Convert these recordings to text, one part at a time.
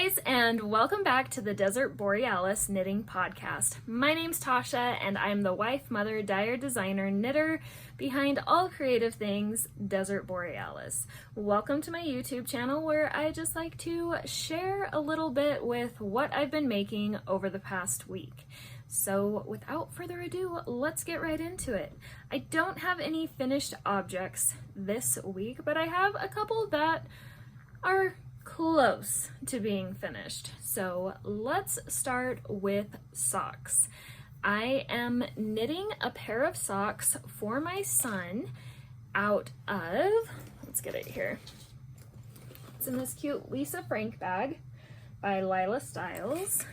guys, and welcome back to the Desert Borealis Knitting Podcast. My name's Tasha, and I'm the wife, mother, dyer, designer, knitter behind all creative things Desert Borealis. Welcome to my YouTube channel, where I just like to share a little bit with what I've been making over the past week. So without further ado, let's get right into it. I don't have any finished objects this week, but I have a couple that are close to being finished. So let's start with socks. I am knitting a pair of socks for my son out of, let's get it here. It's in this cute Lisa Frank bag by Lila Styles.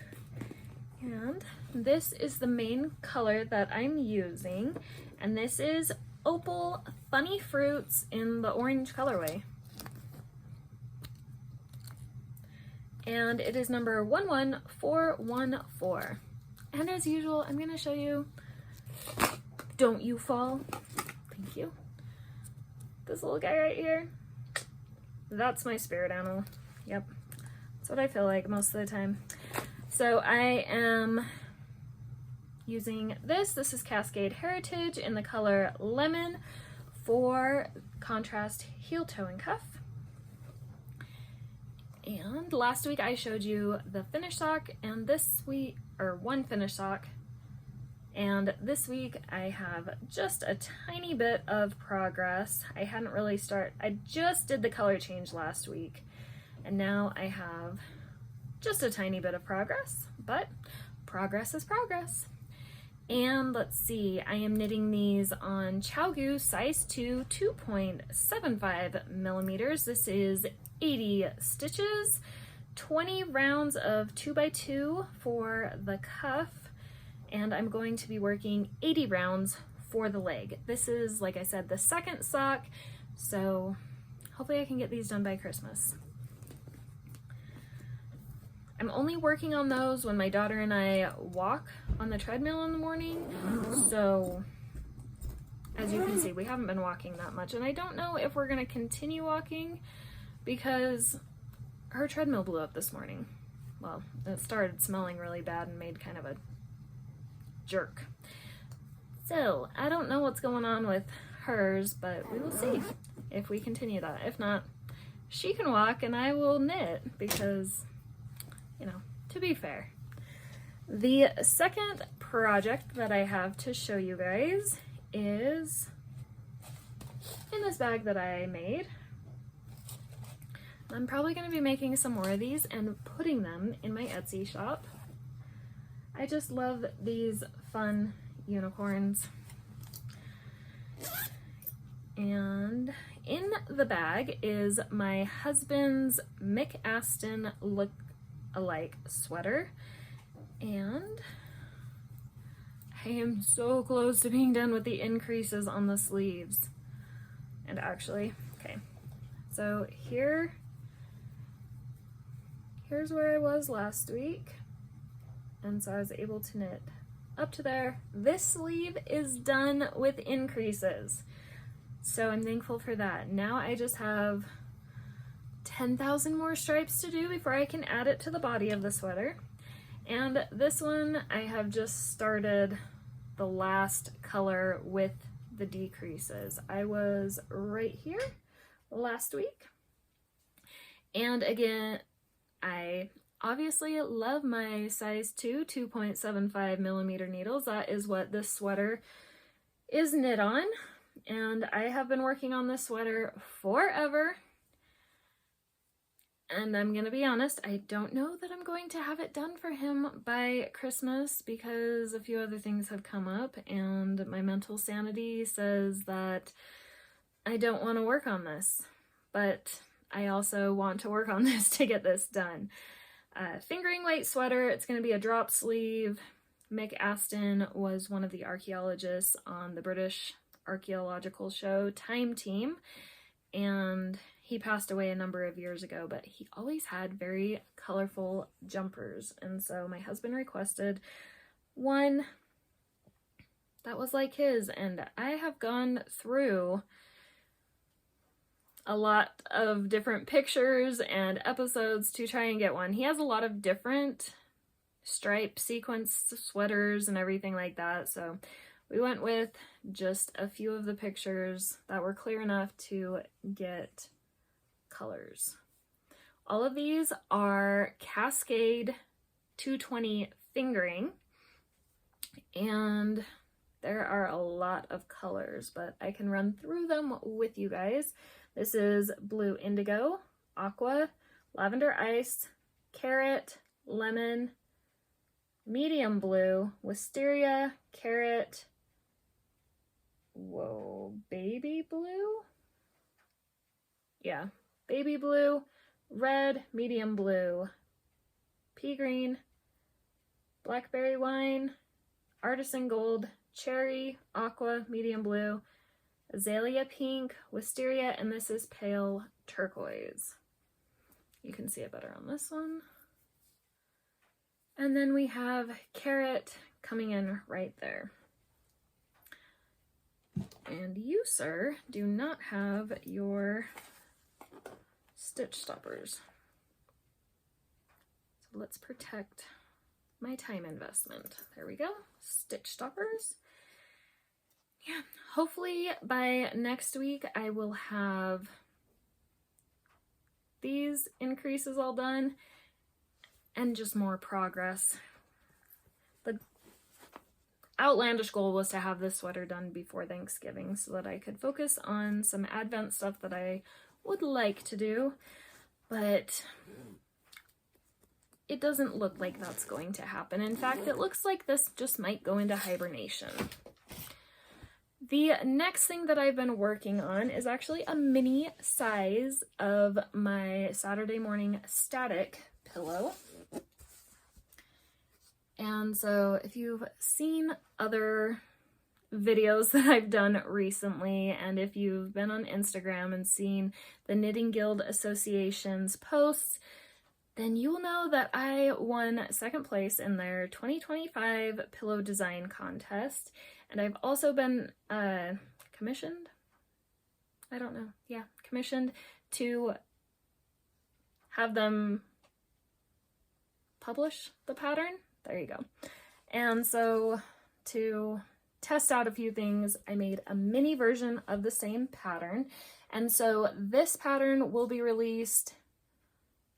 And this is the main color that I'm using. And this is Opal Funny Fruits in the orange colorway. And it is number 11414. And as usual, I'm going to show you Don't You Fall. Thank you. This little guy right here. That's my spirit animal. Yep. That's what I feel like most of the time. So I am using this. This is Cascade Heritage in the color Lemon for contrast heel, toe, and cuff. And last week I showed you the finished sock, and this week, or one finished sock, and this week I have just a tiny bit of progress. I just did the color change last week, and now I have just a tiny bit of progress, but progress is progress. And let's see, I am knitting these on ChowGoo size 2, 2.75 millimeters. This is 80 stitches, 20 rounds of 2x2 for the cuff, and I'm going to be working 80 rounds for the leg. This is, like I said, the second sock, so hopefully I can get these done by Christmas. I'm only working on those when my daughter and I walk on the treadmill in the morning, so as you can see, we haven't been walking that much, and I don't know if we're going to continue walking because her treadmill blew up this morning. Well, it started smelling really bad and made kind of a jerk. So, I don't know what's going on with hers, but we will see if we continue that. If not, she can walk and I will knit because, you know, to be fair. The second project that I have to show you guys is in this bag that I made. I'm probably going to be making some more of these and putting them in my Etsy shop. I just love these fun unicorns. And in the bag is my husband's Mick Aston look-alike sweater. And I am so close to being done with the increases on the sleeves. And actually, okay, so here's where I was last week, and so I was able to knit up to there. This sleeve is done with increases, so I'm thankful for that. Now I just have 10,000 more stripes to do before I can add it to the body of the sweater. And this one I have just started the last color with the decreases. I was right here last week, and again, I obviously love my size 2, 2.75 millimeter needles. That is what this sweater is knit on. And I have been working on this sweater forever. And I'm going to be honest, I don't know that I'm going to have it done for him by Christmas because a few other things have come up and my mental sanity says that I don't want to work on this. But I also want to work on this to get this done. Fingering weight sweater, it's going to be a drop sleeve. Mick Aston was one of the archaeologists on the British archaeological show Time Team, and he passed away a number of years ago, but he always had very colorful jumpers, and so my husband requested one that was like his, and I have gone through a lot of different pictures and episodes to try and get one. He has a lot of different stripe sequence sweaters and everything like that, so we went with just a few of the pictures that were clear enough to get colors. All of these are Cascade 220 fingering, and there are a lot of colors, but I can run through them with you guys. This is blue indigo, aqua, lavender ice, carrot, lemon, medium blue, wisteria, carrot, baby blue? Yeah, baby blue, red, medium blue, pea green, blackberry wine, artisan gold, cherry, aqua, medium blue, azalea pink, wisteria, and this is pale turquoise. You can see it better on this one. And then we have carrot coming in right there. And you, sir, do not have your stitch stoppers. So let's protect my time investment. There we go, stitch stoppers. Yeah, hopefully by next week I will have these increases all done and just more progress. The outlandish goal was to have this sweater done before Thanksgiving so that I could focus on some Advent stuff that I would like to do, but it doesn't look like that's going to happen. In fact, it looks like this just might go into hibernation. The next thing that I've been working on is actually a mini size of my Saturday morning static pillow. And so if you've seen other videos that I've done recently, and if you've been on Instagram and seen the Knitting Guild Association's posts, then you will know that I won second place in their 2025 pillow design contest. And I've also been commissioned to have them publish the pattern. There you go. And so to test out a few things, I made a mini version of the same pattern. And so this pattern will be released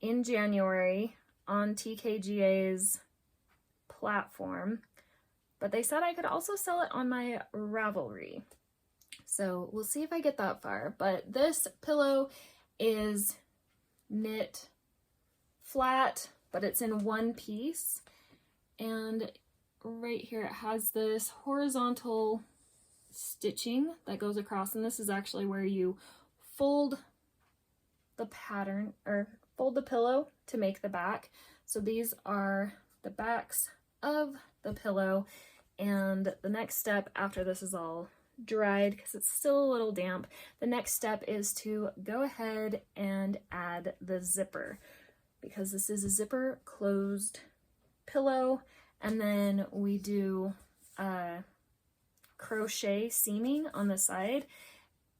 in January on TKGA's platform, but they said I could also sell it on my Ravelry. So we'll see if I get that far. But this pillow is knit flat, but it's in one piece. And right here it has this horizontal stitching that goes across, and this is actually where you fold the pattern, or fold the pillow to make the back. So these are the backs of the pillow, and the next step after this is all dried, because it's still a little damp, the next step is to go ahead and add the zipper, because this is a zipper closed pillow. And then we do crochet seaming on the side,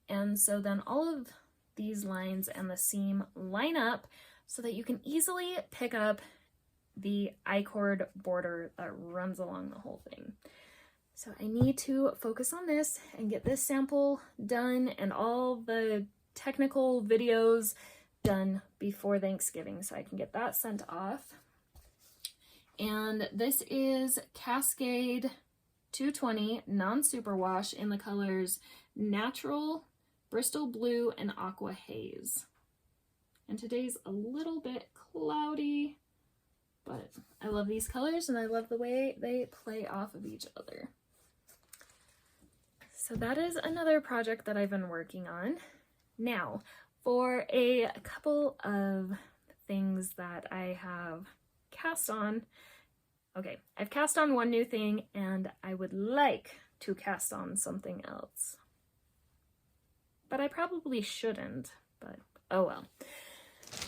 and so then all of these lines and the seam line up so that you can easily pick up the I-cord border that runs along the whole thing. So I need to focus on this and get this sample done and all the technical videos done before Thanksgiving so I can get that sent off. And this is Cascade 220 non-superwash in the colors Natural, Bristol Blue, and Aqua Haze. And today's a little bit cloudy, but I love these colors and I love the way they play off of each other. So that is another project that I've been working on. Now, for a couple of things that I have cast on. Okay, I've cast on one new thing and I would like to cast on something else. But I probably shouldn't, but oh well.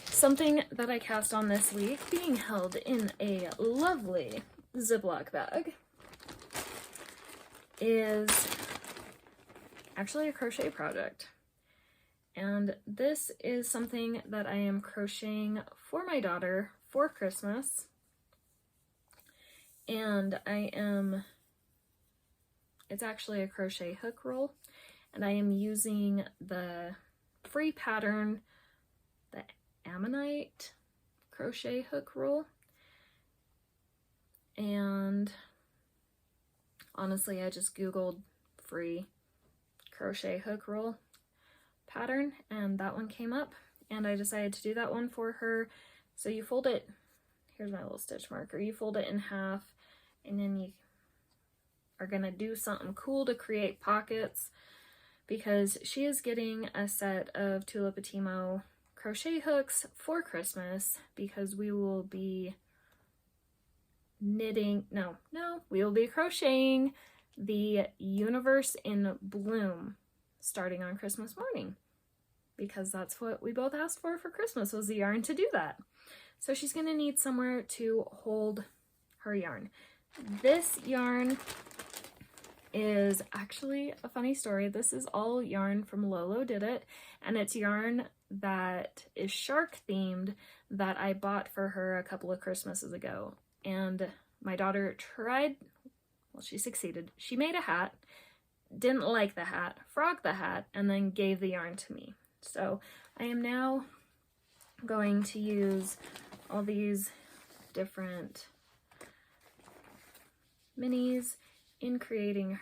Something that I cast on this week, being held in a lovely Ziploc bag, is actually a crochet project. And this is something that I am crocheting for my daughter for Christmas. And it's actually a crochet hook roll, and I am using the free pattern, the Ammonite crochet hook roll. And honestly, I just Googled free crochet hook roll pattern and that one came up, and I decided to do that one for her. So you fold it, here's my little stitch marker, you fold it in half, and then you are gonna do something cool to create pockets, because she is getting a set of Tula Patimo crochet hooks for Christmas, because we will be we will be crocheting the Universe in Bloom starting on Christmas morning, because that's what we both asked for Christmas, was the yarn to do that. So she's going to need somewhere to hold her yarn. This yarn is actually a funny story. This is all yarn from Lolo Did It, and it's yarn that is shark themed that I bought for her a couple of Christmases ago. And my daughter tried, well, she succeeded. She made a hat, didn't like the hat, frogged the hat, and then gave the yarn to me. So I am now going to use all these different minis in creating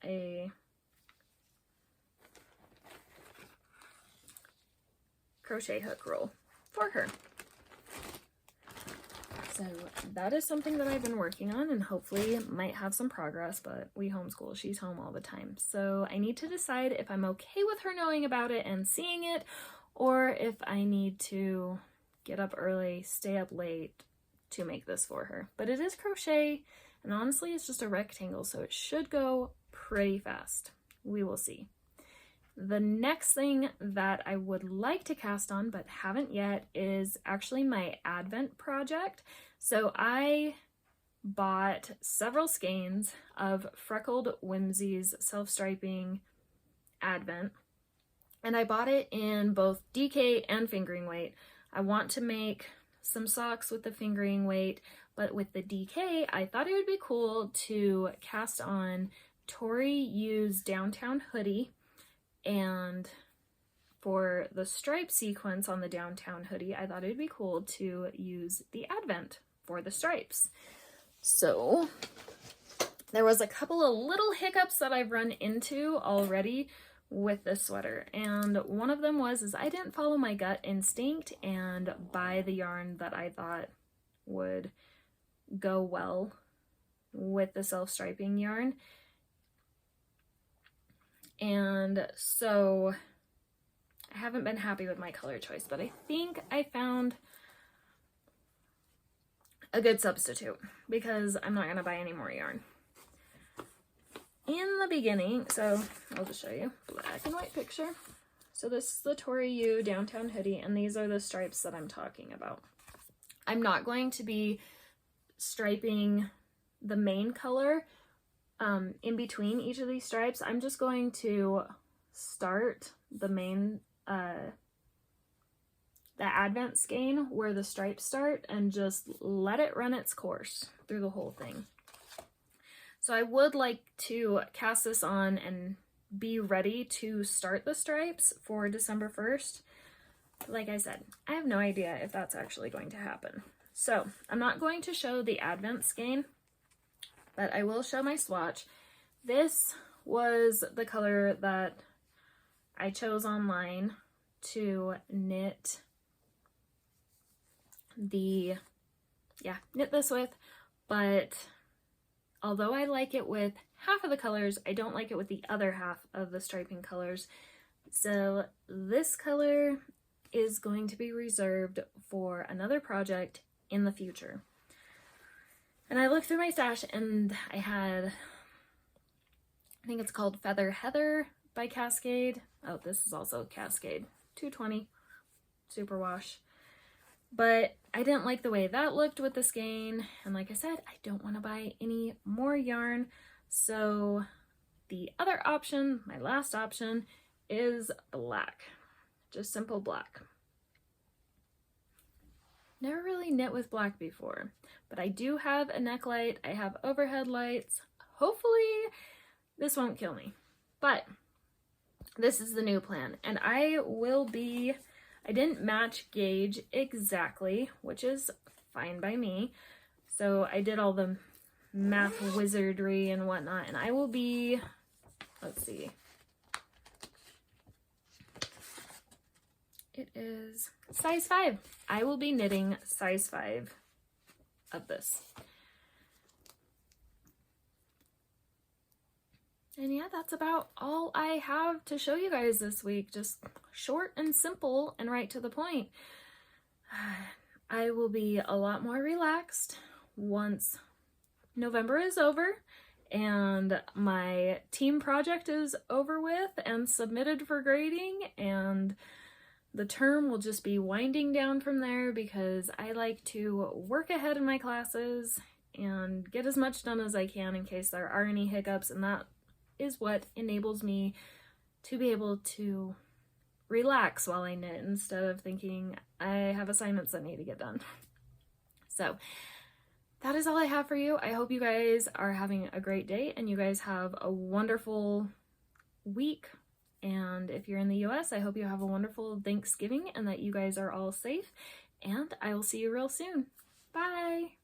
a crochet hook roll for her. So that is something that I've been working on, and hopefully might have some progress, but we homeschool. She's home all the time. So I need to decide if I'm okay with her knowing about it and seeing it, or if I need to get up early, stay up late to make this for her. But it is crochet, and honestly, it's just a rectangle, so it should go pretty fast. We will see. The next thing that I would like to cast on, but haven't yet, is actually my Advent project. So I bought several skeins of Freckled Whimsies self-striping Advent, and I bought it in both DK and fingering weight. I want to make some socks with the fingering weight, but with the DK, I thought it would be cool to cast on Tori Yu's Downtown Hoodie, and for the stripe sequence on the Downtown Hoodie, I thought it'd be cool to use the Advent for the stripes. So there was a couple of little hiccups that I've run into already with this sweater, and one of them was I didn't follow my gut instinct and buy the yarn that I thought would go well with the self-striping yarn. And so I haven't been happy with my color choice, but I think I found a good substitute, because I'm not going to buy any more yarn. In the beginning, so I'll just show you black and white picture. So this is the Tori Yu Downtown Hoodie, and these are the stripes that I'm talking about. I'm not going to be striping the main color in between each of these stripes. I'm just going to start the main, the Advent skein where the stripes start, and just let it run its course through the whole thing. So I would like to cast this on and be ready to start the stripes for December 1st. Like I said, I have no idea if that's actually going to happen. So I'm not going to show the Advent skein, but I will show my swatch. This was the color that I chose online to knit this with, but although I like it with half of the colors, I don't like it with the other half of the striping colors. So this color is going to be reserved for another project in the future. And I looked through my stash, and I had, I think it's called Feather Heather by Cascade. Oh, this is also Cascade 220 Superwash. But I didn't like the way that looked with the skein, and like I said, I don't want to buy any more yarn. So the other option, my last option, is black. just simple black. Never really knit with black before, but I do have a neck light. I have overhead lights. Hopefully this won't kill me, but this is the new plan. And I didn't match gauge exactly, which is fine by me. So I did all the math wizardry and whatnot, and I will be, let's see. It is size 5. I will be knitting size 5 of this. And yeah, that's about all I have to show you guys this week. Just short and simple and right to the point. I will be a lot more relaxed once November is over and my team project is over with and submitted for grading, and the term will just be winding down from there, because I like to work ahead in my classes and get as much done as I can in case there are any hiccups, and that is what enables me to be able to relax while I knit instead of thinking I have assignments that need to get done. So that is all I have for you. I hope you guys are having a great day and you guys have a wonderful week. And if you're in the US, I hope you have a wonderful Thanksgiving and that you guys are all safe. And I will see you real soon. Bye!